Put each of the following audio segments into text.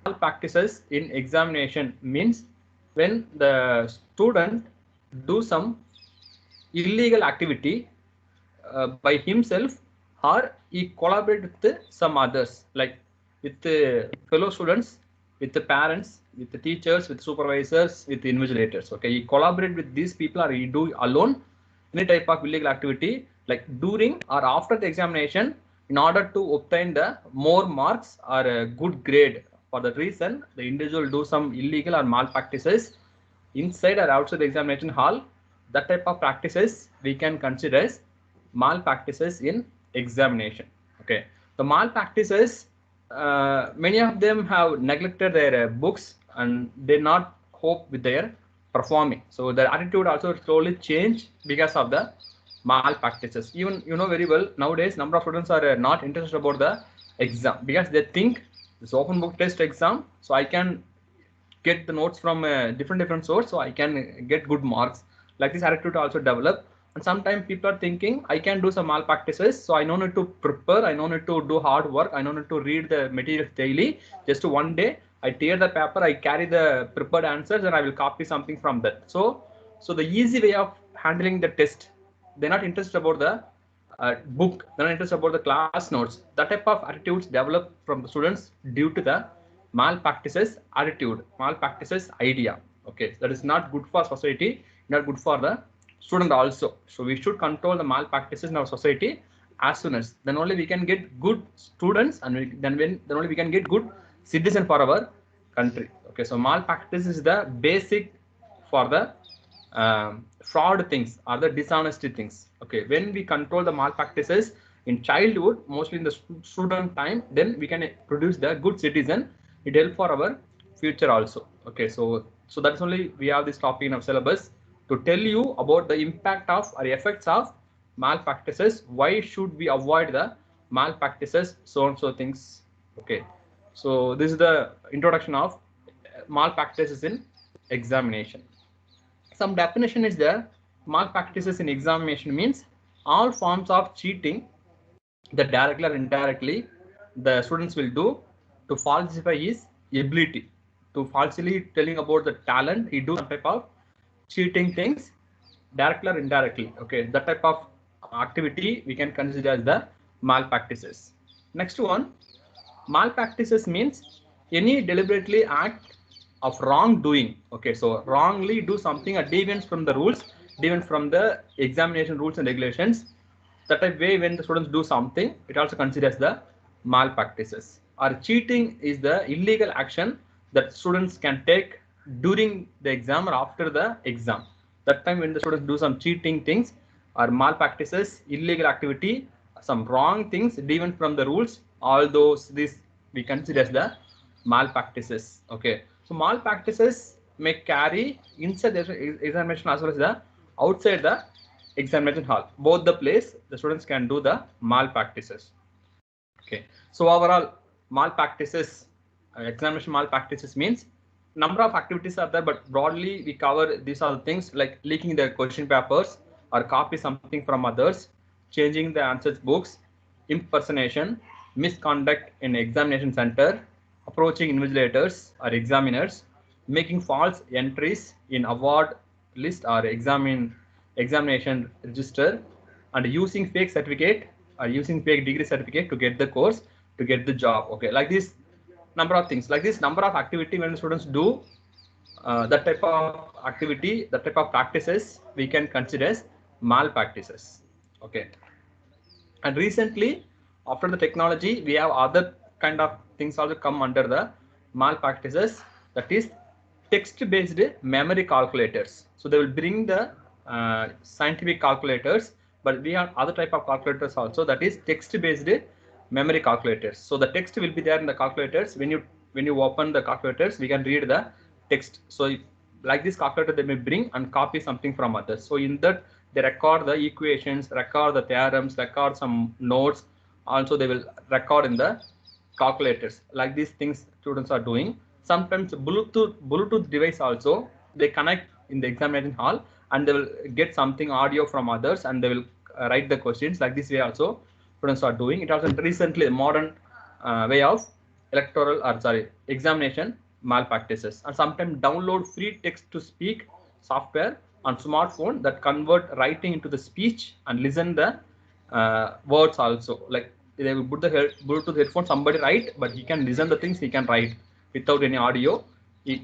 malpractices in examination means when the student do some illegal activity by himself, or he collaborate with some others, like with fellow students, with the parents, with the teachers, with supervisors, with the invigilators. Okay, he collaborate with these people, or he do alone any type of illegal activity, like during or after the examination, in order to obtain the more marks or a good grade. For that reason, the individual do some illegal or malpractices inside or outside the examination hall. That type of practices we can consider as malpractices in examination. Okay, the malpractices, many of them have neglected their books and they not hope with their performing. So their attitude also slowly change because of the malpractices. Even you know very well, nowadays number of students are not interested about the exam because they think this open book test exam, so I can get the notes from a different source, so I can get good marks. Like this attitude also develop. And sometimes people are thinking I can do some malpractices, so I no need to prepare, I no need to do hard work, I no need to read the materials daily. Just one day I tear the paper, I carry the prepared answers, and I will copy something from that. So the easy way of handling the test, they're not interested about the book, they're not interested about the class notes. That type of attitudes develop from the students due to the malpractices attitude, malpractices idea. Okay, that is not good for society, not good for the student also. So we should control the malpractices in our society as soon as, then only we can get good students, and then only we can get good citizen for our country. Okay, so malpractice is the basic for the fraud things or the dishonesty things. Okay, when we control the malpractices in childhood, mostly in the student time, then we can produce the good citizen. It help for our future also. Okay, so that's only we have this topic in our syllabus to tell you about the impact of or effects of malpractices. Why should we avoid the malpractices, so and so things. Okay, so this is the introduction of malpractices in examination. Some definition is there. Malpractices in examination means all forms of cheating that directly or indirectly the students will do to falsify his ability, to falsely telling about the talent. He do some type of cheating things directly or indirectly. Okay, that type of activity we can consider as the malpractices. Next one, malpractices means any deliberately act of wrongdoing. Okay, so wrongly do something or deviance from the rules, deviant from the examination rules and regulations. That type way when the students do something, it also considers the malpractices. Or cheating is the illegal action that students can take during the exam or after the exam. That time when the students do some cheating things or malpractices, illegal activity, some wrong things, deviant from the rules, all those this we consider as the malpractices. Okay, so malpractices may carry inside the examination as well as the outside the examination hall. Both the place the students can do the malpractices. Okay, so overall malpractices, examination malpractices means number of activities are there, but broadly we cover these are the things like leaking the question papers or copy something from others, changing the answers books, impersonation, misconduct in examination center, approaching invigilators or examiners, making false entries in award list or examination register, and using fake certificate or using fake degree certificate to get the course, to get the job. Okay, like this number of things, like this number of activity when students do that type of activity, that type of practices we can consider as malpractices. Okay, and recently after the technology we have other kind of things also come under the malpractices, that is text based memory calculators. So they will bring the scientific calculators, but we have other type of calculators also, that is text based memory calculators. So the text will be there in the calculators. When you open the calculators, we can read the text. So if, like this calculator they may bring and copy something from others. So in that they record the equations, record the theorems, record some notes. Also they will record in the calculators. Like these things students are doing. Sometimes Bluetooth device also they connect in the examination hall, and they will get something audio from others, and they will write the questions. Like this way also students are doing it. Also recently modern way of electoral or sorry examination malpractices, and sometimes download free text to speak software on smartphone that convert writing into the speech and listen the words also. Like they will put the Bluetooth headphone, somebody write, but he can listen the things, he can write without any audio. He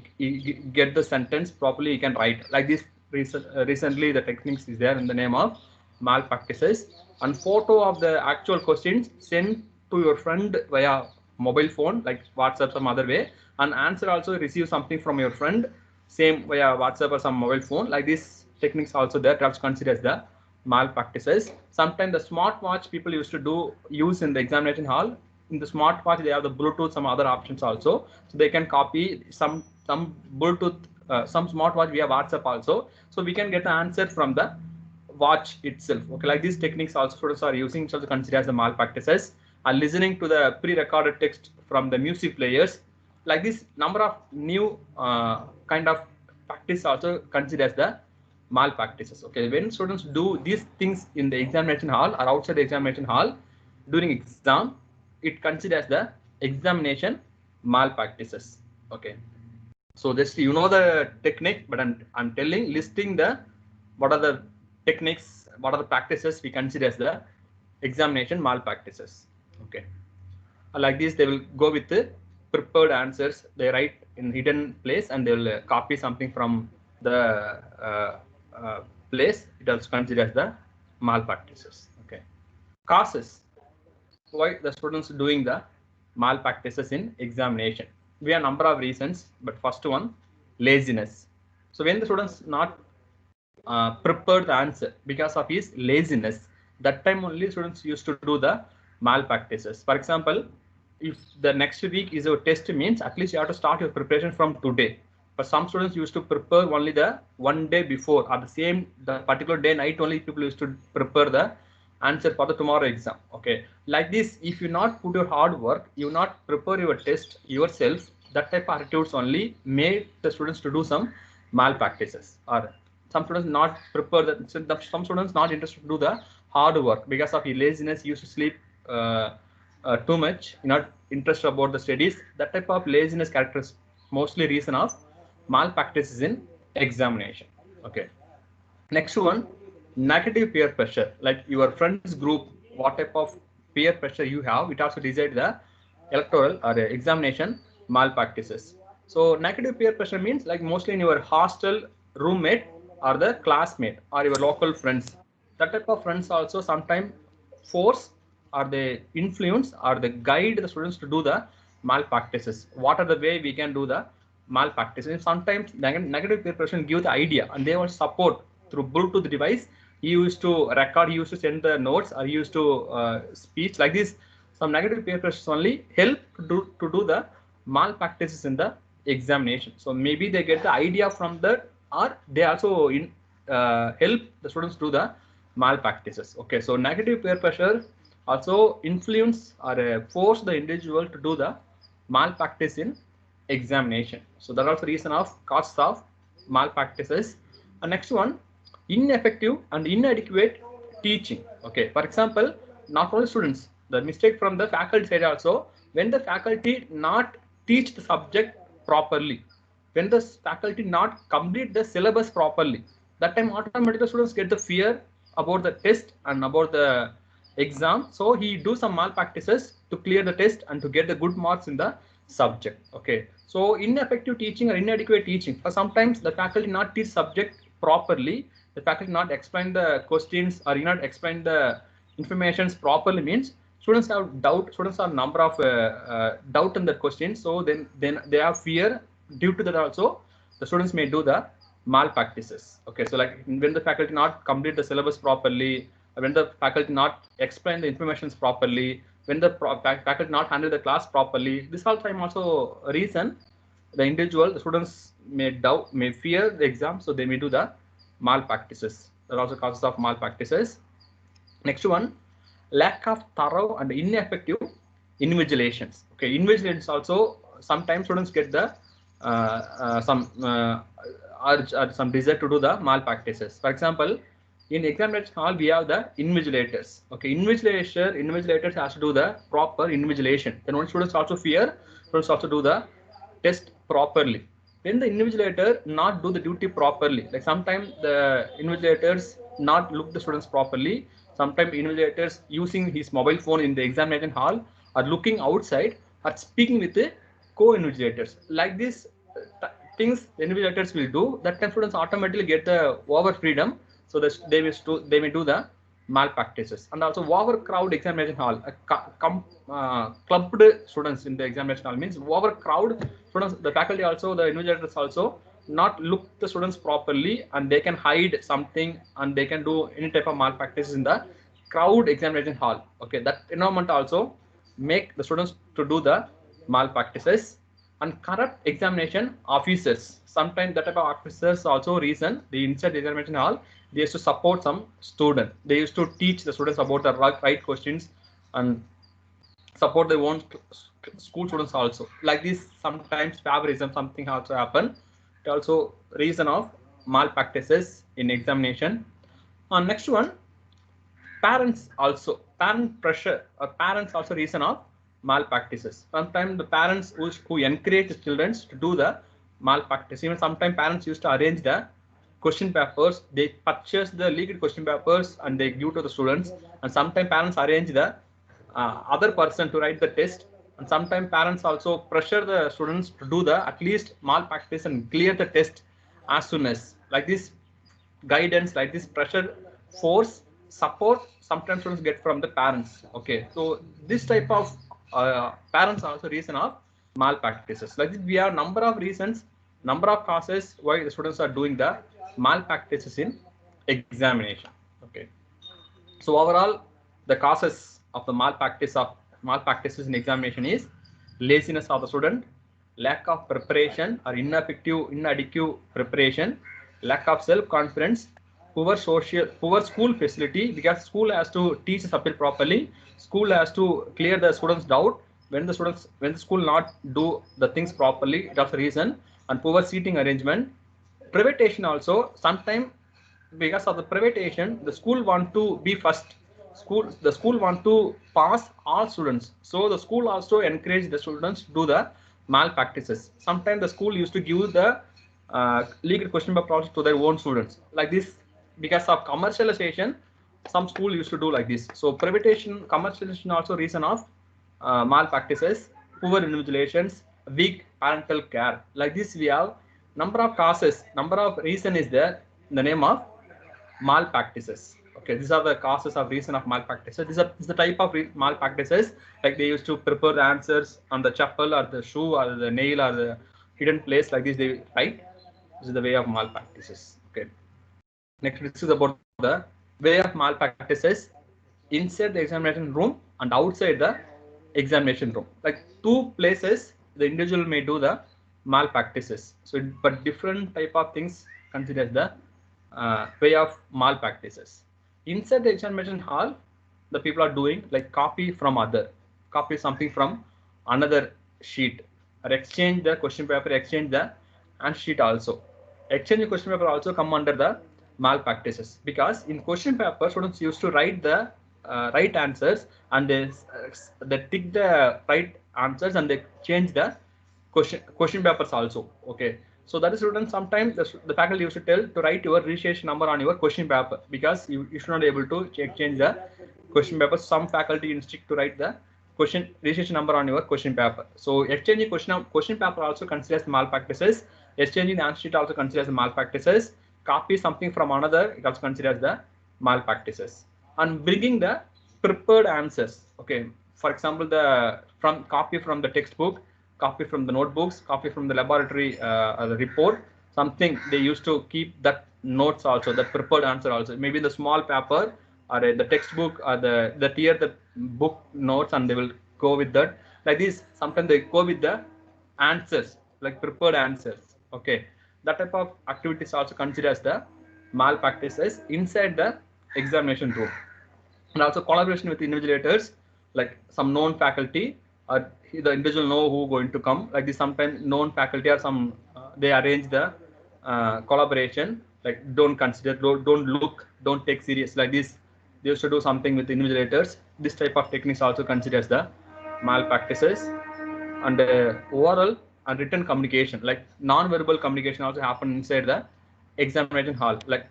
get the sentence properly, he can write. Like this recently the techniques is there in the name of malpractices. And photo of the actual questions sent to your friend via mobile phone like WhatsApp, some other way, and answer also receive something from your friend same via WhatsApp or some mobile phone. Like these techniques also there, that's considered as the malpractices. Sometimes the smartwatch people used to use in the examination hall. In the smartwatch they have the Bluetooth, some other options also, so they can copy some Bluetooth, some smartwatch via WhatsApp also, so we can get the answer from the watch itself. Okay, like these techniques also students are using, so considered as the malpractices. And listening to the pre-recorded text from the music players, like this number of new kind of practice also considered as the malpractices. Okay, when students do these things in the examination hall or outside the examination hall during exam, it considers the examination malpractices. Okay, so just you know the technique, but I'm telling listing the what are the techniques, what are the practices we consider as the examination malpractices. Okay, like this they will go with the prepared answers, they write in hidden place and they will copy something from the place. It also considered as the malpractices. Okay, causes why the students doing the malpractices in examination. We have number of reasons, but first one, laziness. So when the students not prepare the answer because of his laziness, that time only students used to do the malpractices. For example, if the next week is your test, means at least you have to start your preparation from today. But some students used to prepare only the one day before, or the particular day night only people used to prepare the answer for the tomorrow exam. Okay, like this, if you not put your hard work, you not prepare your test yourself, that type of attitudes only made the students to do some malpractices. Or some students not prepare that, some students not interested to do the hard work because of laziness, used to sleep too much, not interested about the studies. That type of laziness characters mostly reason of malpractices in examination. Okay, next one, negative peer pressure. Like your friends group, what type of peer pressure you have, it also decide the electoral or examination malpractices. So negative peer pressure means like mostly in your hostel roommate or the classmate or your local friends. That type of friends also sometimes force or they influence or they guide the students to do the malpractices. What are the way we can do the malpractices? Sometimes negative peer pressure give the idea and they will support through Bluetooth device. He used to record, he used to send the notes, or he used to speech like this. Some negative peer pressures only help to do the malpractices in the examination. So maybe they get the idea from that, or they also help the students do the malpractices. Okay, so negative peer pressure also influence or force the individual to do the malpractice in examination. So that also reason of causes of malpractices. And next one, ineffective and inadequate teaching. Okay, for example, not only students, the mistake from the faculty side also, when the faculty not teach the subject properly, when the faculty not complete the syllabus properly, that time automatically students get the fear about the test and about the exam. So he do some malpractices to clear the test and to get the good marks in the subject. Okay, so ineffective teaching or inadequate teaching, for sometimes the faculty not teach subject properly, the faculty not explain the questions or not explain the informations properly, means students have doubt, students have number of doubt in the question, so then they have fear. Due to that also the students may do the malpractices. Okay, so like when the faculty not complete the syllabus properly, when the faculty not explain the informations properly, when the faculty not handle the class properly, this all time also a reason the individual, the students may doubt, may fear the exam, so they may do the malpractices. That also causes of malpractices. Next one, lack of thorough and ineffective invigilations. Okay, invigilations also sometimes students get the urge or some desire to do the malpractices. For example, In examination hall, we have the invigilators. Okay, invigilators has to do the proper invigilation. Then only students also fear, students also do the test properly. When the invigilator not do the duty properly, like sometimes the invigilators not look the students properly. Sometimes invigilators using his mobile phone in the examination hall or looking outside or speaking with the co-invigilators. Like this things the invigilators will do, that time students automatically get the over freedom, so that they may do the malpractices. And also overcrowd examination hall, clubbed students in the examination hall means overcrowd students. The faculty also, the invigilators also not look the students properly, and they can hide something and they can do any type of malpractices in the crowd examination hall. Okay, that environment also make the students to do the malpractices. And corrupt examination officers, sometimes that type of officers also reason the inside the examination hall, they used to support some student, they used to teach the students about the right questions and support their own school students also. Like this, sometimes favorism something also happen. It also reason of malpractices in examination. Next one, parents also, parent pressure or parents also reason of malpractices. Sometimes the parents who encourage the children to do the malpractice. Even sometimes parents used to arrange the question papers, they purchase the leaked question papers and they give to the students. And sometimes parents arrange the other person to write the test. And sometimes parents also pressure the students to do the at least malpractice and clear the test as soon as. Like this guidance, like this pressure, force, support, sometimes students get from the parents. Okay, so this type of parents also reason of malpractices. Like this, we have number of reasons, number of causes why the students are doing the malpractices in examination. Okay, so overall the causes of the malpractices in examination is laziness of the student, lack of preparation or inadequate preparation, lack of self-confidence, poor school facility, because school has to teach the subject properly, school has to clear the students' doubt. When the school not do the things properly, that's the reason. And poor seating arrangement, privatation also. Sometimes because of the privatation, the school want to be first. The school want to pass all students, so the school also encourage the students to do the malpractices. Sometimes the school used to give the legal question paper also to their own students. Like this, because of commercialization, some school used to do like this. So privatization, commercialization also reason of malpractices, poor invigilations, weak parental care. Like this, we have number of causes, number of reason is there in the name of malpractices. Okay, these are the causes of reason of malpractices. This is the type of malpractices. Like they used to prepare the answers on the chapel or the shoe or the nail or the hidden place. Like this, they write. This is the way of malpractices. Okay. Next, this is about the way of malpractices inside the examination room and outside the examination room. Like two places, the individual may do the malpractices. So, but different type of things considered the way of malpractices. Inside the examination hall, the people are doing like copy something from another sheet, or exchange the question paper, exchange the answer sheet also. Exchange the question paper also come under the malpractices, because in question paper students used to write the right answers and they tick the right answers and they change the question papers also. Okay, so that is students, sometimes the faculty used to tell to write your registration number on your question paper, because you should not be able to change the question paper. Some faculty insist to write the registration number on your question paper. So exchanging question paper also considers malpractices. Exchanging the answer sheet also considers malpractices. Copy something from another, it also considers the malpractices. And bringing the prepared answers. Okay, for example, copy from the textbook, copy from the notebooks, copy from the laboratory the report, something they used to keep that notes also, that prepared answer also, maybe the small paper or the textbook or the book notes, and they will go with that. Like this, sometimes they go with the answers, like prepared answers. Okay, that type of activities also considered as the malpractices inside the examination room. And also collaboration with invigilators, like some known faculty or the individual know who going to come. Like this, sometimes known faculty or some they arrange the collaboration like don't consider, don't look, don't take serious, like this. They used to do something with invigilators. This type of techniques also considers the malpractices. And oral and written communication, like non-verbal communication also happen inside the examination hall, like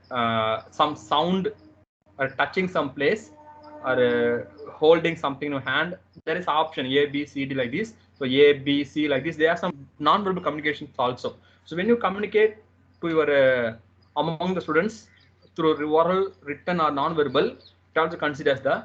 some sound or touching some place or holding something in your hand. There is option A, B, C, D like this. So A, B, C like this. There are some non-verbal communications also. So when you communicate to your among the students through oral, written or non-verbal, it also considers the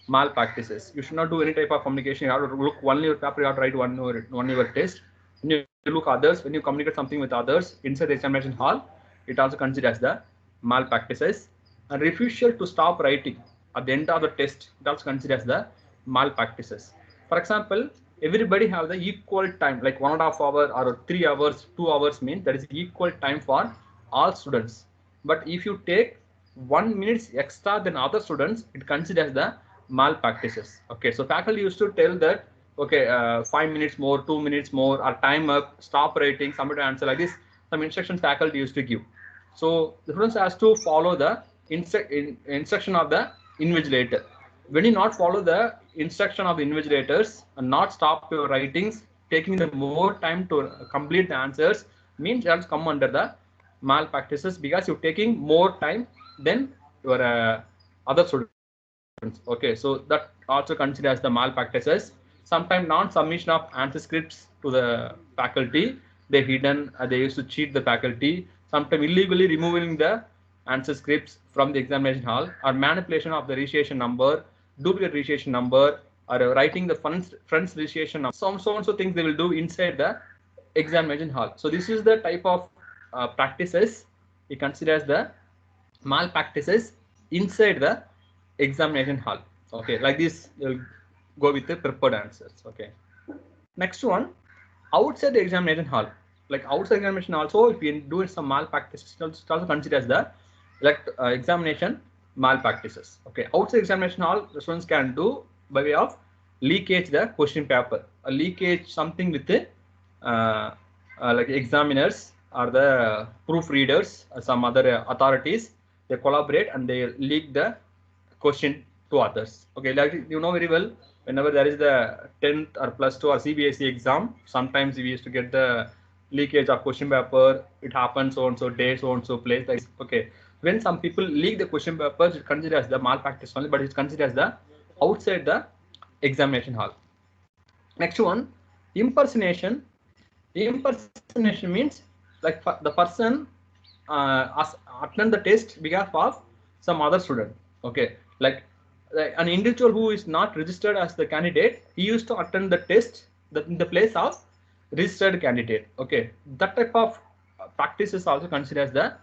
malpractices. You should not do any type of communication. You have to look only your paper. You have to write one your test. When you look others, when you communicate something with others inside the examination hall, it also considers the malpractices. And refusal to stop writing at the end of the test, it also considers the malpractices. For example, everybody have the equal time, like 1.5 hours or 3 hours, 2 hours means that is equal time for all students. But if you take 1 minute extra than other students, it considers the malpractices. Okay, so faculty used to tell that, okay, 5 minutes more, 2 minutes more, or time up, stop writing, somebody answer like this. Some instructions faculty used to give. So the students has to follow the instruction of the invigilator. When you not follow the instruction of the invigilators and not stop your writings, taking the more time to complete the answers, means you have to come under the malpractices, because you're taking more time than your other students. Okay, so that also considered as the malpractices. Sometimes non-submission of answer scripts to the faculty, they hidden, they used to cheat the faculty. Sometimes illegally removing the answer scripts from the examination hall, or manipulation of the registration number, duplicate registration number, or writing the friends registration number. So and so things they will do inside the examination hall. So this is the type of practices we consider as the malpractices inside the examination hall. Okay, like this you'll go with the prepared answers. Okay, next one, outside the examination hall. Like outside examination also, if you do some malpractices, it also considers the examination malpractices. Okay, outside examination hall, the students can do by way of leakage the question paper, a leakage something with the like examiners or the proofreaders or some other authorities. They collaborate and they leak the question to others. Okay, like you know very well, whenever there is the 10th or +2 or CBSE exam, sometimes we used to get the leakage of question paper. It happens so and so day, so and so place. Like, okay, when some people leak the question papers, it considered as the malpractice only, but it's considered as the outside the examination hall. Next one, impersonation. Impersonation means like the person attend the test behalf of some other student. Okay, like an individual who is not registered as the candidate, he used to attend the test in the place of registered candidate. Okay, that type of practice is also considered as the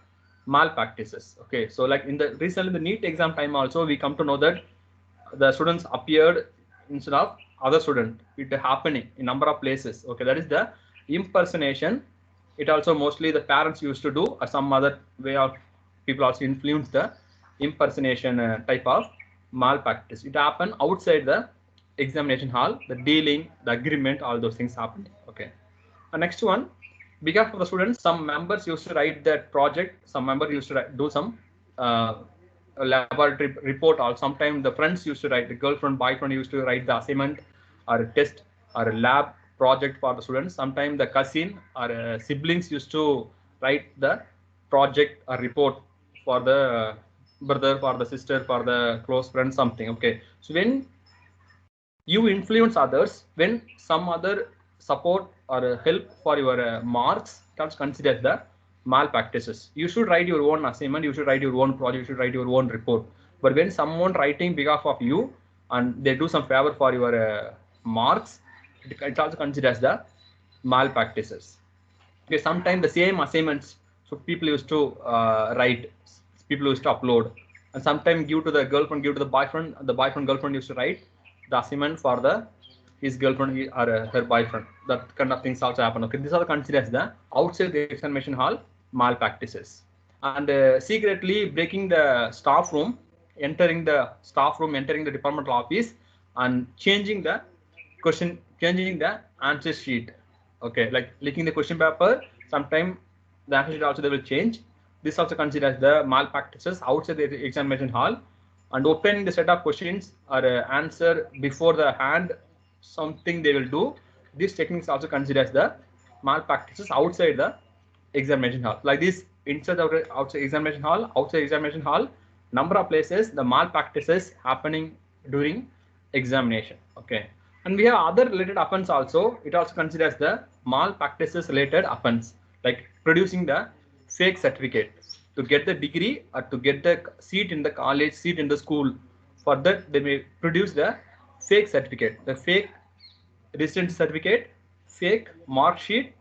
malpractices. Okay, so like in the recently the NEET exam time also, we come to know that the students appeared instead of other student. It happening in number of places. Okay, that is the impersonation. It also mostly the parents used to do, or some other way of people also influence the impersonation type of malpractice. It happened outside the examination hall, the dealing, the agreement, all those things happened. Okay, next one, behalf of the students, some members used to write that project, some members used to do some laboratory report, or sometimes the friends used to write, the girlfriend, boyfriend used to write the assignment or a test or a lab project for the students. Sometimes the cousin or siblings used to write the project or report for the brother, for the sister, for the close friend, something. Okay, so when you influence others, when some other support or help for your marks, that's considered the malpractices. You should write your own assignment, you should write your own project, you should write your own report. But when someone writing behalf of you and they do some favor for your marks, it also considered as the malpractices. Okay, sometimes the same assignments, so people used to write, people used to upload, and sometimes give to the girlfriend, give to the boyfriend girlfriend used to write the assignment for the his girlfriend or her boyfriend. That kind of things also happen. Okay, these are considered as the outside the examination hall malpractices. And secretly breaking the staff room, entering the departmental office, and changing the answer sheet. Okay, like leaking the question paper. Sometime the answer sheet also they will change, This also considered as the malpractices outside the examination hall, and opening the set of questions or answer before the hand something they will do. These techniques also considered as the malpractices outside the examination hall. Like this, inside or outside examination hall, outside examination hall, number of places the malpractices happening during examination. Okay, and we have other related offense also. It also considers the malpractices related offense, like producing the fake certificate to get the degree or to get the seat in the college, seat in the school. For that, they may produce the fake certificate, the fake residence certificate, fake mark sheet,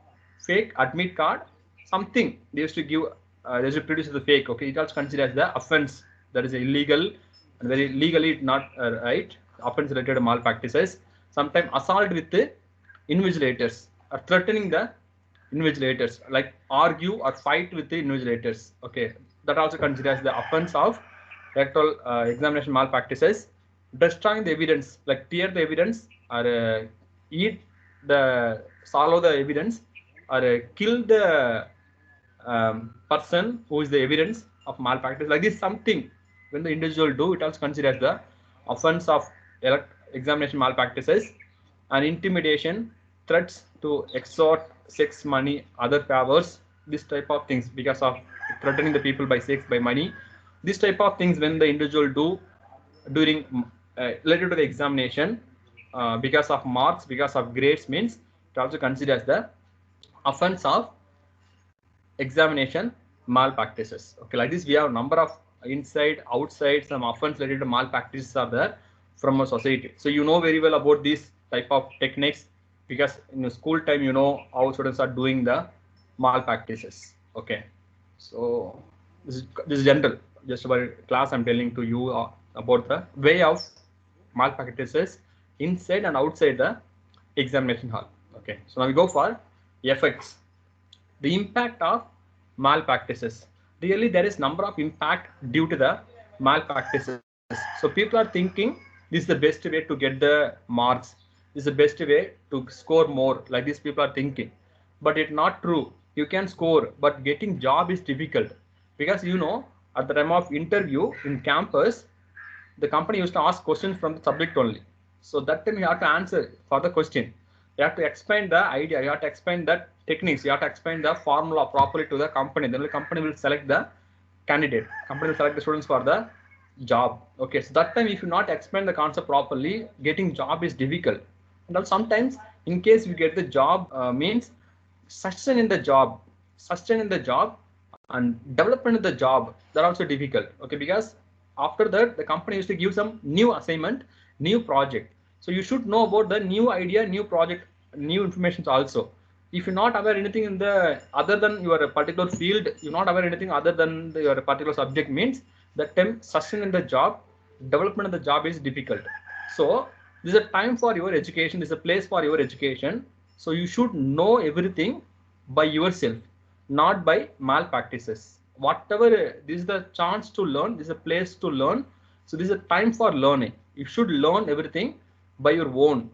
fake admit card, something they used to give. They used to produce the fake. Okay, it also considered as the offense that is illegal and very legally not right. Offense related to malpractices. Sometimes assault with the invigilators or threatening the invigilators, like argue or fight with the invigilators. Okay, that also considered as the offense of electoral examination malpractices. Destroying the evidence, like tear the evidence or eat the swallow the evidence or kill the person who is the evidence of malpractice. Like this, something when the individual do, it also considered as the offense of examination malpractices. And intimidation, threats to extort sex, money, other favors, this type of things, because of threatening the people by sex, by money. This type of things when the individual do during related to the examination because of marks, because of grades, means it also considers the offense of examination malpractices. Okay, like this we have a number of inside, outside, some offense related to malpractices are there from a society. So you know very well about these type of techniques, because in the school time you know how students are doing the malpractices. Okay, so this is general, just about class I'm telling to you about the way of malpractices inside and outside the examination hall. Okay, so now we go for effects. The impact of malpractices. Really, there is number of impact due to the malpractices. So people are thinking this is the best way to get the marks. This is the best way to score more. Like these people are thinking, but it's not true. You can score, but getting job is difficult, because you know at the time of interview in campus, the company used to ask questions from the subject only. So that time you have to answer for the question. You have to explain the idea. You have to explain that techniques. You have to explain the formula properly to the company. Then the company will select the candidate. Company will select the students for the job. Okay, so that time if you not explain the concept properly, getting job is difficult. And also sometimes in case you get the job means sustain in the job, and development of the job, that also difficult. Okay, because after that the company used to give some new assignment, new project. So you should know about the new idea, new project, new information also. If you're not aware anything in the other than your particular field, you're not aware anything other than your particular subject, means that time sustain in the job, development of the job is difficult. So this is a time for your education, this is a place for your education. So you should know everything by yourself, not by malpractices. Whatever, this is the chance to learn, this is a place to learn. So this is a time for learning. You should learn everything by your own.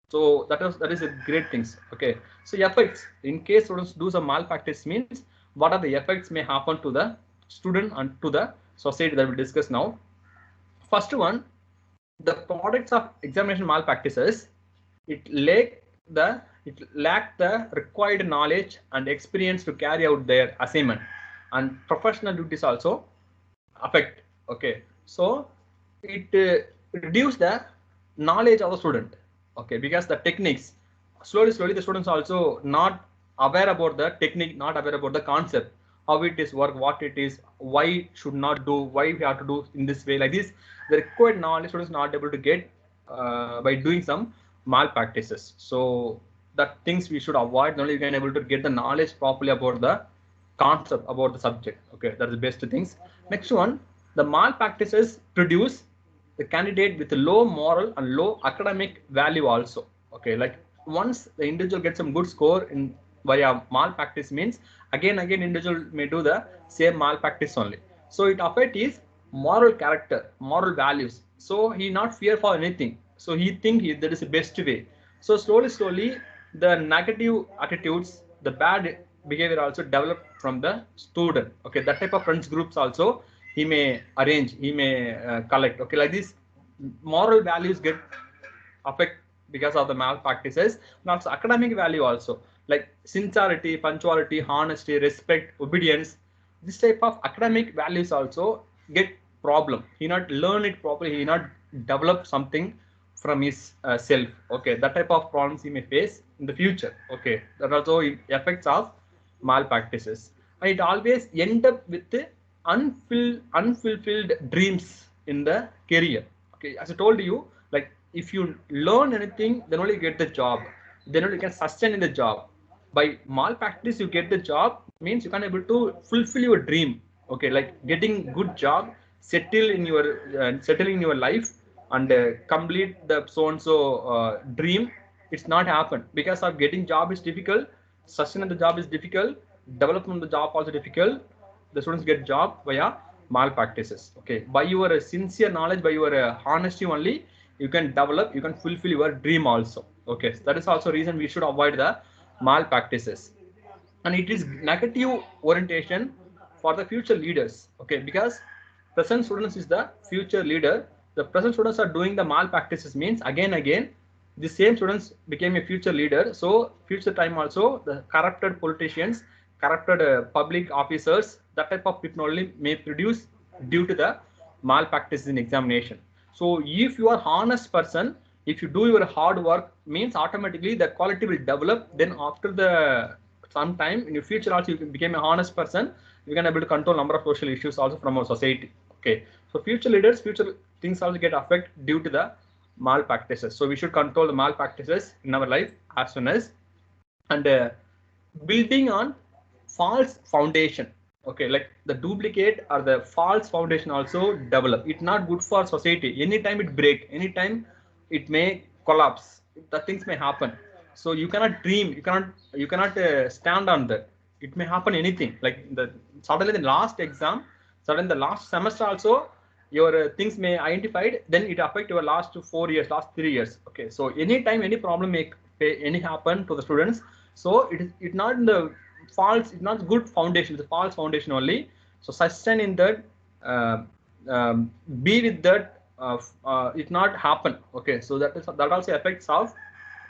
So that is a great things. Okay, so effects in case students do some malpractice, means what are the effects may happen to the student and to the society, that we'll discuss now. First one, the products of examination malpractices, it lack the required knowledge and experience to carry out their assignment, and professional duties also affect. Okay, so it reduce the knowledge of the student. Okay, because the techniques, slowly the students also not aware about the technique, not aware about the concept, how it is work, what it is, why should not do, why we have to do in this way. Like this, the required knowledge students not able to get by doing some malpractices. So that things we should avoid. Only you can able to get the knowledge properly about the concept, about the subject. Okay, that's the best things. Next one, the malpractices produce the candidate with low moral and low academic value also. Okay, like once the individual gets some good score in via malpractice, means again individual may do the same malpractice only. So it affect his moral character, moral values. So he not fear for anything. So he think that is the best way. So slowly the negative attitudes, the bad behavior also develop from the student. Okay, that type of friends groups also he may arrange, he may collect. Okay, like this, moral values get affect because of the malpractices, and also academic value also, like sincerity, punctuality, honesty, respect, obedience. This type of academic values also get problem. He not learn it properly, he not develop something from his self. Okay, that type of problems he may face in the future. Okay, that also effects of malpractices, and it always end up with unfulfilled dreams in the career. Okay, as I told you, like if you learn anything, then only you get the job, then only you can sustain in the job. By malpractice you get the job means you can able to fulfill your dream. Okay, like getting good job, settle in your life, and complete the so and so dream. It's not happen because of getting job is difficult, sustain the job is difficult, development of the job also difficult. The students get job via malpractices. Okay, by your sincere knowledge, by your honesty only, you can develop, you can fulfill your dream also. Okay, that is also reason we should avoid the malpractices. And it is negative orientation for the future leaders. Okay, because present students is the future leader. The present students are doing the malpractices means again the same students became a future leader. So future time also the corrupted politicians, corrupted public officers, that type of people only may produce due to the malpractice in examination. So if you are honest person, if you do your hard work means automatically the quality will develop. Then after the some time in your future also you can become a honest person, you can able to control number of social issues also from our society. Okay, so future leaders, future things also get affected due to the malpractices. So we should control the malpractices in our life as soon as. And building on false foundation. Okay, like the duplicate or the false foundation also develop. It's not good for society. Anytime it break, anytime it may collapse, the things may happen. So you cannot dream, you cannot stand on that. It may happen anything, like the suddenly the last exam, suddenly the last semester also your things may identified, then it affect your last 4 years, last 3 years. Okay, so anytime any problem may any happen to the students, so it not in the false, it's not good foundation, it's a false foundation only. So sustain in that, be with that, it not happen. Okay, so that also affects of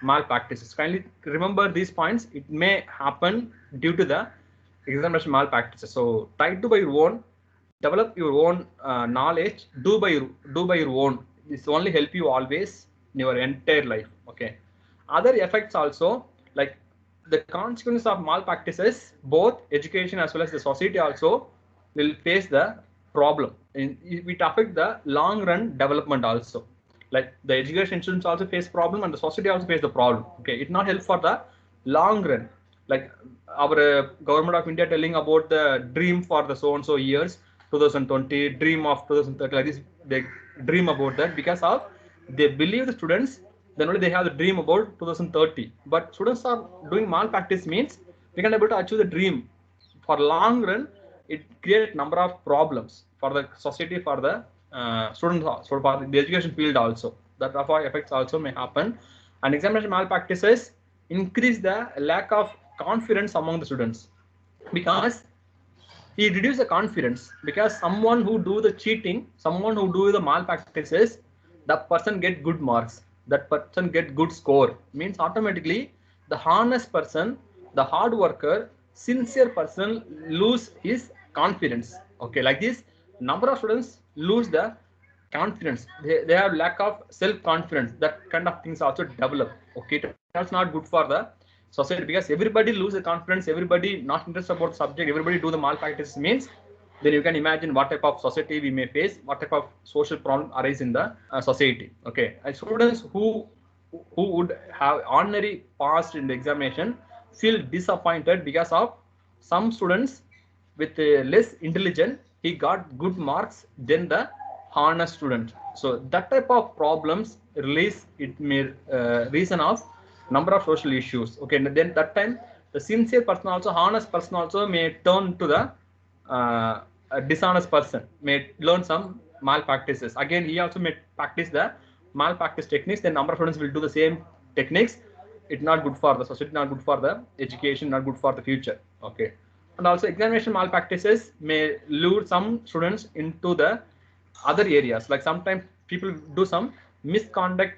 malpractices. Kindly remember these points. It may happen due to the examination malpractices. So try to by your own, develop your own knowledge. Do by your own. This only help you always in your entire life. Okay. Other effects also, like the consequences of malpractices, both education as well as the society also will face the problem. It affect the long run development also. Like the education institutions also face problem and the society also face the problem. Okay, it not help for the long run. Like our government of India telling about the dream for the so and so years, 2020, dream of 2030, like this, they dream about that because of they believe the students, then only they have the dream about 2030. But students are doing malpractice means we can able to achieve the dream. For long run, it creates number of problems for the society, for the students, so for the education field also. That effects also may happen. And examination malpractices increase the lack of confidence among the students, because he reduce the confidence, because someone who do the cheating, someone who do the malpractices, that person get good marks, that person get good score, means automatically the honest person, the hard worker, sincere person lose his confidence. Okay, like this number of students lose the confidence, they have lack of self-confidence, that kind of things also develop. Okay, that's not good for the society, because everybody lose the confidence, everybody not interested about the subject, everybody do the malpractice means, then you can imagine what type of society we may face, what type of social problem arise in the society. Okay, and students who would have ordinary passed in the examination feel disappointed because of some students with less intelligent, he got good marks than the honest student. So that type of problems release, it may reason of number of social issues. Okay, and then that time the sincere person also, honest person also may turn to the a dishonest person, may learn some malpractices. Again, he also may practice the malpractice techniques. Then number of students will do the same techniques. it's not good for the society, not good for the education, not good for the future. Okay. And also examination malpractices may lure some students into the other areas. Like sometimes people do some misconduct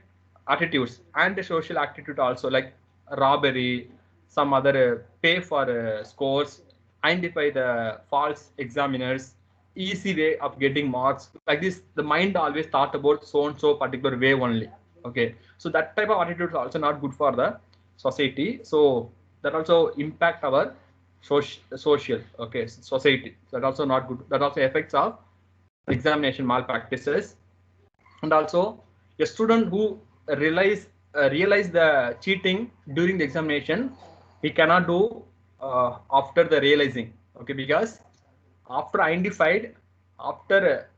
attitudes and the social attitude also, like robbery, some other pay for scores, identify the false examiners, easy way of getting marks. Like this, the mind always thought about so and so particular way only. Okay, so that type of attitude is also not good for the society. So that also impact our social, okay, society. That also not good. That also affects our examination malpractices. And also a student who realize the cheating during the examination, he cannot do after the realizing. Okay, because after identified, after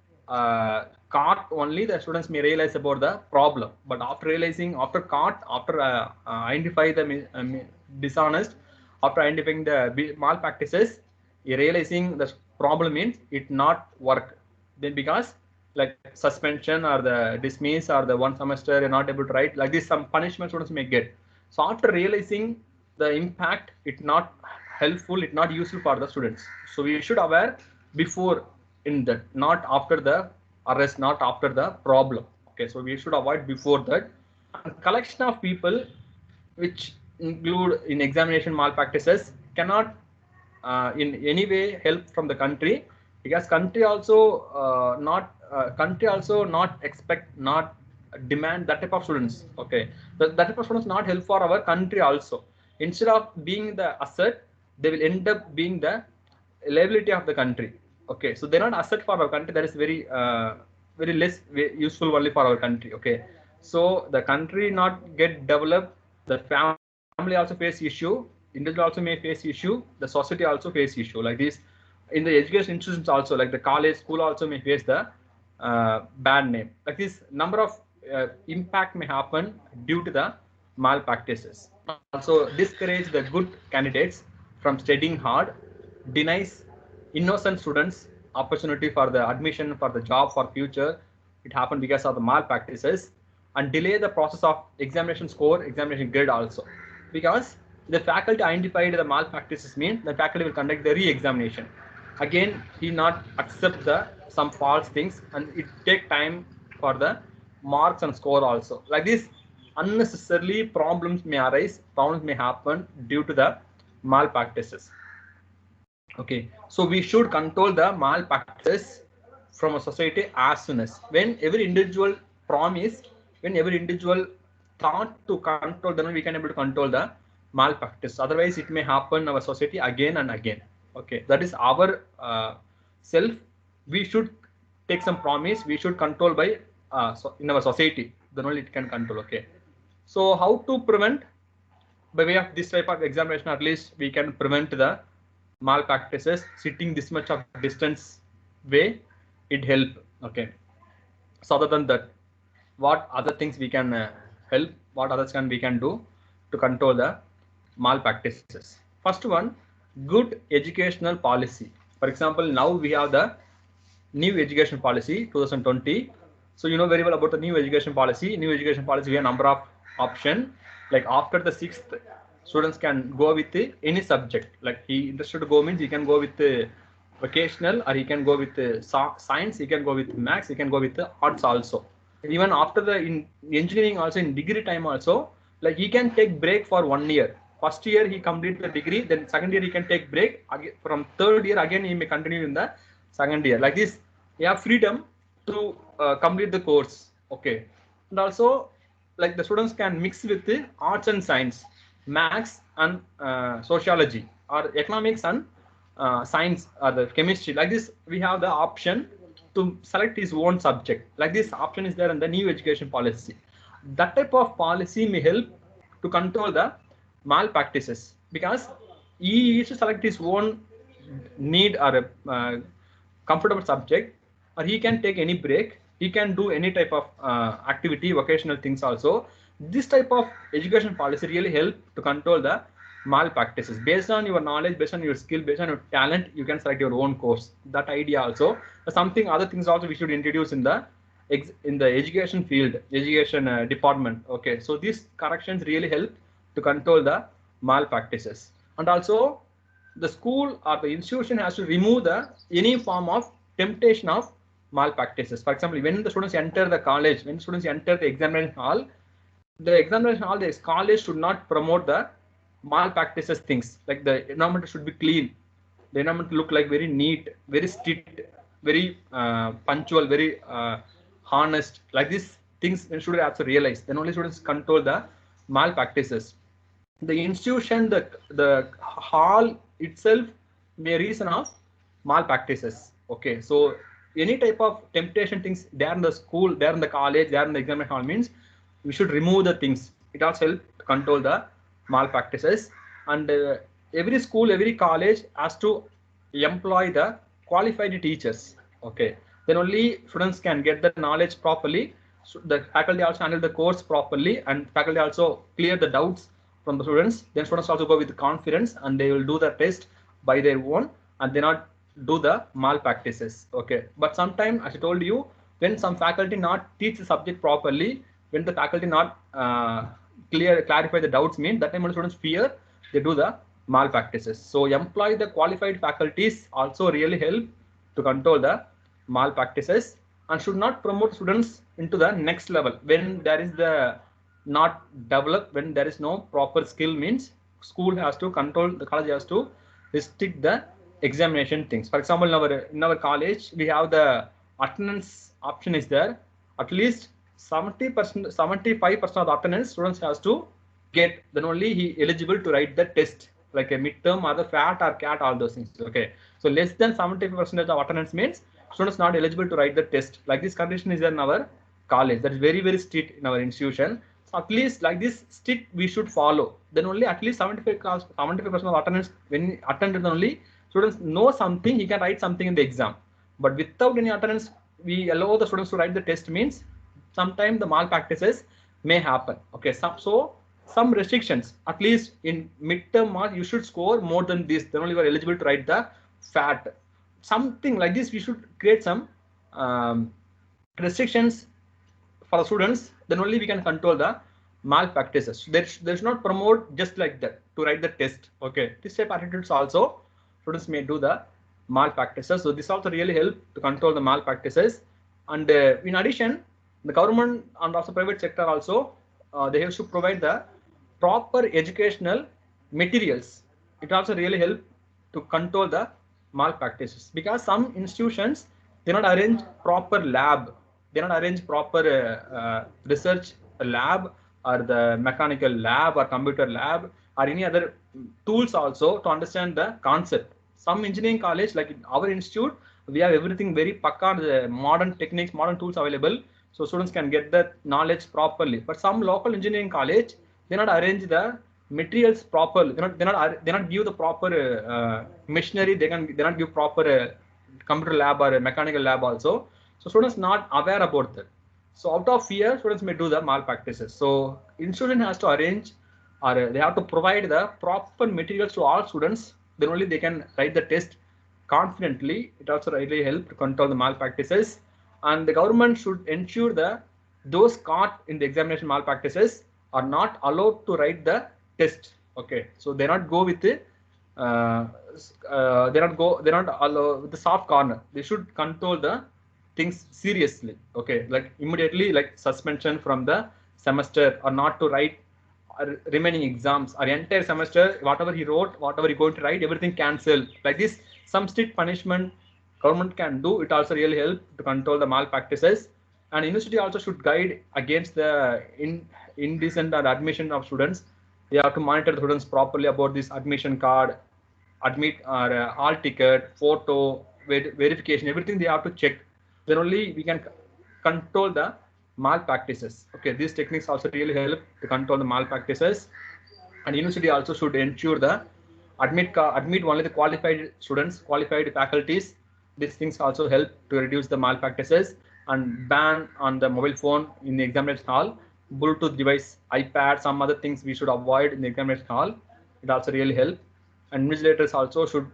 caught only the students may realize about the problem. But after realizing, after caught, after identify the dishonest, after identifying the malpractices, realizing the problem means it not work. Then because like suspension or the dismiss or the one semester you're not able to write, like this some punishment students may get. So after realizing the impact, it not helpful, it not useful for the students. So we should aware before in that, not after the arrest, not after the problem. Okay, so we should avoid before that. And collection of people which include in examination malpractices cannot in any way help from the country, because country also not expect, not demand that type of students. Okay, that type of students not help for our country also. Instead of being the asset, they will end up being the liability of the country. Okay, so they're not asset for our country. That is very less useful only for our country. Okay, so the country not get developed, the family also face issue, individual also may face issue, the society also face issue. Like this, in the education institutions also, like the college, school also may face the bad name. Like this, number of impact may happen due to the malpractices. Also discourage the good candidates from studying hard, denies innocent students opportunity for the admission for the job for future. It happened because of the malpractices. And delay the process of examination score, examination grade also, because the faculty identified the malpractices means the faculty will conduct the re-examination. Again, he not accept the some false things, and it take time for the marks and score also. Like this, unnecessarily problems may arise, problems may happen due to the malpractices. Okay, so we should control the malpractices from a society as soon as when every individual promise, when every individual thought to control, then we can able to control the malpractice. Otherwise, it may happen in our society again and again. Okay, that is our self. We should take some promise. We should control by so in our society. Then only it can control. Okay, so how to prevent? By way of this type of examination, at least we can prevent the malpractices. Sitting this much of distance way, it help. Okay, so other than that, what other things we can help, what others we can do to control the malpractices? First one, good educational policy. For example, now we have the new education policy 2020. So you know very well about the new education policy. New education policy, we have a number of option. Like after the 6th, students can go with any subject. Like he interested to go means he can go with vocational, or he can go with science, he can go with maths, he can go with arts also. Even after the in engineering also, in degree time also, like he can take break for 1 year. First year he complete the degree, then second year he can take break. Again, from third year again he may continue in the second year. Like this, you have freedom to complete the course. Okay, and also like the students can mix with the arts and science, maths and sociology, or economics and science, or the chemistry. Like this, we have the option to select his own subject. Like this option is there in the new education policy. That type of policy may help to control the malpractices, because he used to select his own need or a comfortable subject, or he can take any break, he can do any type of activity, vocational things also. This type of education policy really help to control the malpractices. Based on your knowledge, based on your skill, based on your talent, you can select your own course. That idea also, something other things also we should introduce in the education field, education department. Okay, so these corrections really help to control the malpractices. And also the school or the institution has to remove the any form of temptation of malpractices. For example, when the students enter the college, when students enter the examination hall, the college should not promote the malpractices things. Like the environment should be clean, the environment look like very neat, very strict, very punctual, very honest. Like these things should also realize. Then only students control the malpractices. The institution, the hall itself may reason of malpractices. Okay, so any type of temptation things there in the school, there in the college, there in the examination hall means we should remove the things. It also helps to control the malpractices. And every school, every college has to employ the qualified teachers. Okay, then only students can get the knowledge properly. So the faculty also handle the course properly, and faculty also clear the doubts from the students. Then students also go with confidence and they will do the test by their own and they not do the malpractices. Okay, but sometimes, as I told you, when some faculty not teach the subject properly, when the faculty not clarify the doubts, mean that time when students fear, they do the malpractices. So employ the qualified faculties also really help to control the malpractices, and should not promote students into the next level when there is the not developed, when there is no proper skill, means school has to control, the college has to restrict the examination things. For example, in our college we have the attendance option is there. At least 70%, 75% of the attendance students has to get, then only he eligible to write the test, like a midterm or the FAT or CAT, all those things. Okay, so less than 75% of attendance means students not eligible to write the test. Like this condition is in our college. That is very, very strict in our institution. So at least like this strict we should follow. Then only at least 75% of attendance, when attended, only students know something, he can write something in the exam. But without any attendance, we allow the students to write the test, means sometimes the malpractices may happen. Okay, so some restrictions, at least in midterm mark you should score more than this, then only you are eligible to write the FAT. Something like this, we should create some restrictions for the students, then only we can control the malpractices. There should not promote just like that to write the test. Okay, this type of attitudes also students may do the malpractices. So this also really help to control the malpractices. And in addition, the government and also private sector also they have to provide the proper educational materials. It also really help to control the malpractices, because some institutions they not arrange proper lab, they not arrange proper research lab or the mechanical lab or computer lab or any other tools also to understand the concept. Some engineering college, like in our institute, we have everything very pakka, the modern techniques, modern tools available, so students can get the knowledge properly. But some local engineering college, they not arrange the materials properly. They not give the proper machinery. They not give proper computer lab or mechanical lab also. So students not aware about that. So out of fear, students may do the malpractices. So institution has to arrange, or they have to provide the proper materials to all students. Then only they can write the test confidently. It also really helps to control the malpractices. And the government should ensure that those caught in the examination malpractices are not allowed to write the test. Okay, so they not go with the they not allow with the soft corner. They should control the things seriously. Okay, like immediately, like suspension from the semester, or not to write remaining exams, or entire semester whatever he wrote, whatever he going to write, everything cancel. Like this, some strict punishment government can do. It also really help to control the malpractices. And university also should guide against the indecent or admission of students. They have to monitor the students properly about this admission card, admit or hall ticket, photo, verification, everything they have to check. Then only we can control the malpractices. Okay, these techniques also really help to control the malpractices. And university also should ensure the admit only the qualified students, qualified faculties. These things also help to reduce the malpractices. And ban on the mobile phone in the examination hall, Bluetooth device, iPad, some other things we should avoid in the examination hall. It also really help. And invigilators also should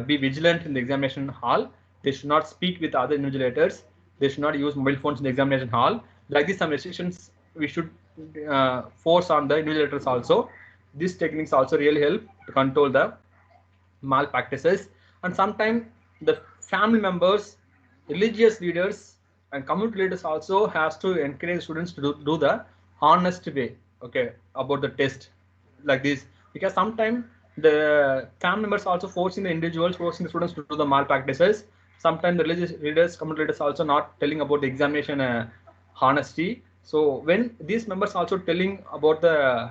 be vigilant in the examination hall. They should not speak with other invigilators. They should not use mobile phones in the examination hall. Like this, some restrictions we should force on the invigilators also. these techniques also really help to control the malpractices. And sometimes the family members, religious leaders, and community leaders also has to encourage students to do the honest way, okay, about the test like this, because sometimes the family members also forcing the individuals, forcing the students to do the malpractices. Sometimes the religious leaders, community leaders also not telling about the examination honesty. So when these members also telling about the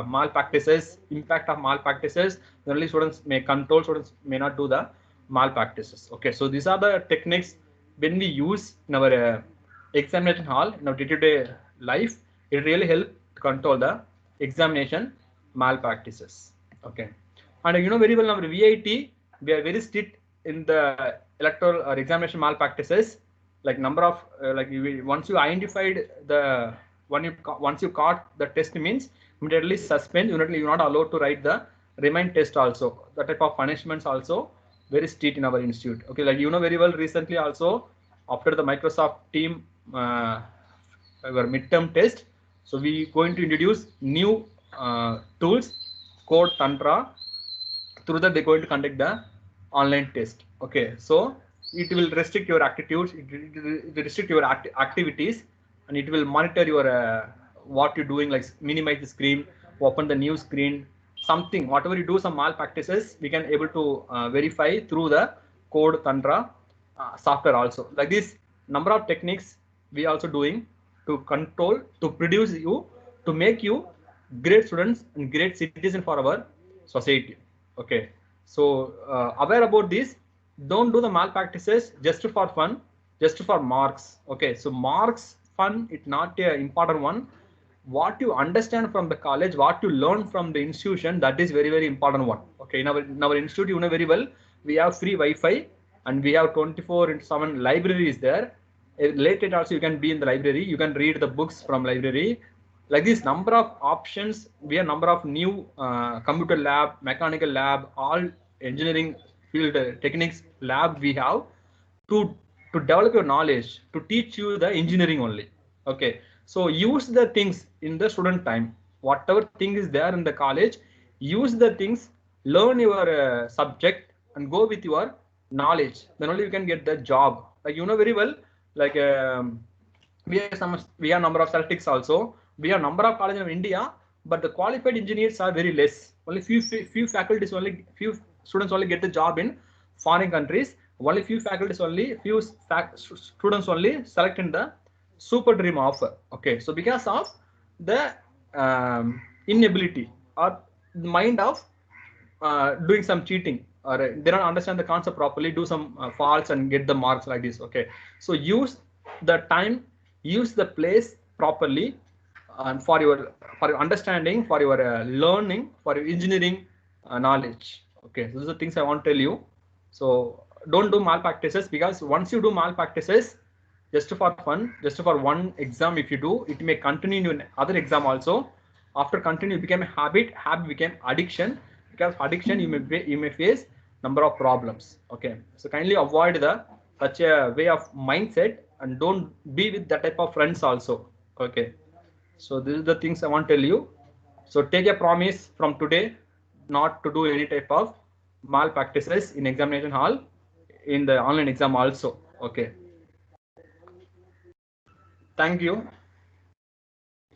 malpractices, impact of malpractices, generally students may control, students may not do the malpractices. Okay, so these are the techniques when we use in our examination hall in our day-to-day life. It really helps to control the examination malpractices. Okay, and you know very well, our VIT, we are very strict in the electoral or examination malpractices. Like number of once you identified the once you caught the test means immediately suspend. Immediately you're not allowed to write the remind test also. That type of punishments also very strict in our institute. Okay, like you know very well, recently also after the Microsoft team our midterm test, so we going to introduce new tools, Code Tantra. Through that they're going to conduct the online test. Okay, so it will restrict your attitudes, it will restrict your activities, and it will monitor your what you're doing, like minimize the screen, open the new screen, something, whatever you do, some malpractices we can able to verify through the Code Tantra software also. Like this number of techniques we also doing to control, to produce you, to make you great students and great citizen for our society. Okay, so aware about this, don't do the malpractices just for fun, just for marks. Okay, so marks fun, it's not a important one. What you understand from the college, what you learn from the institution, that is very important one. Okay, in our institute, you know very well, we have free Wi-Fi and we have 24/7 libraries there. Later also you can be in the library, you can read the books from library. Like this number of options, we have number of new computer lab, mechanical lab, all engineering field techniques lab we have to develop your knowledge, to teach you the engineering only. Okay, so use the things in the student time, whatever thing is there in the college, use the things, learn your subject and go with your knowledge, then only you can get the job. Like you know very well, like we have number of Celtics also, we have number of colleges in India, but the qualified engineers are very less. Only few faculties, only few students only get the job in foreign countries. Only few faculties, only few students only select in the super dream offer. Okay, so because of the inability or mind of doing some cheating, or they don't understand the concept properly, do some faults and get the marks like this. Okay, so use the time, use the place properly, and for your understanding, for your learning, for your engineering knowledge. Okay, so these are the things I want to tell you. So don't do malpractices, because once you do malpractices just for fun, just for one exam, if you do, it may continue in other exam also. After continue, it became a habit became addiction. Because addiction, you may face number of problems. Okay, so kindly avoid the such a way of mindset and don't be with that type of friends also. Okay, so this is the things I want to tell you. So take a promise from today not to do any type of malpractices in examination hall, in the online exam also. Okay, thank you.